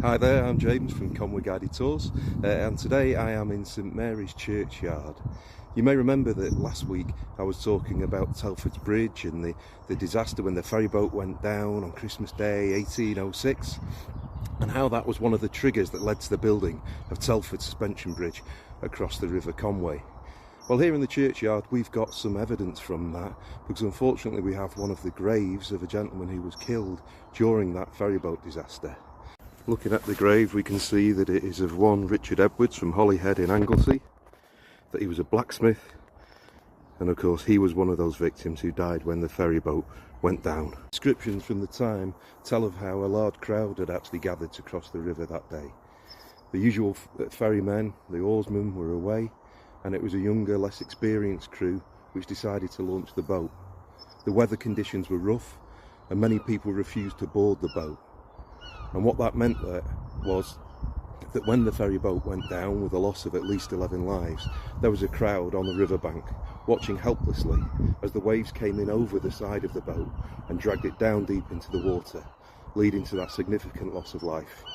Hi there, I'm James from Conwy Guided Tours, and today I am in St Mary's Churchyard. You may remember that last week I was talking about Telford's Bridge and the disaster when the ferry boat went down on Christmas Day 1806, and how that was one of the triggers that led to the building of Telford Suspension Bridge across the River Conwy. Well, here in the churchyard we've got some evidence from that, because unfortunately we have one of the graves of a gentleman who was killed during that ferry boat disaster. Looking at the grave, we can see that it is of one Richard Edwards from Holyhead in Anglesey, that he was a blacksmith, and of course he was one of those victims who died when the ferry boat went down. Descriptions from the time tell of how a large crowd had actually gathered to cross the river that day. The usual ferrymen, the oarsmen, were away, and it was a younger, less experienced crew which decided to launch the boat. The weather conditions were rough, and many people refused to board the boat. And what that meant was that when the ferry boat went down with a loss of at least 11 lives, there was a crowd on the riverbank watching helplessly as the waves came in over the side of the boat and dragged it down deep into the water, leading to that significant loss of life.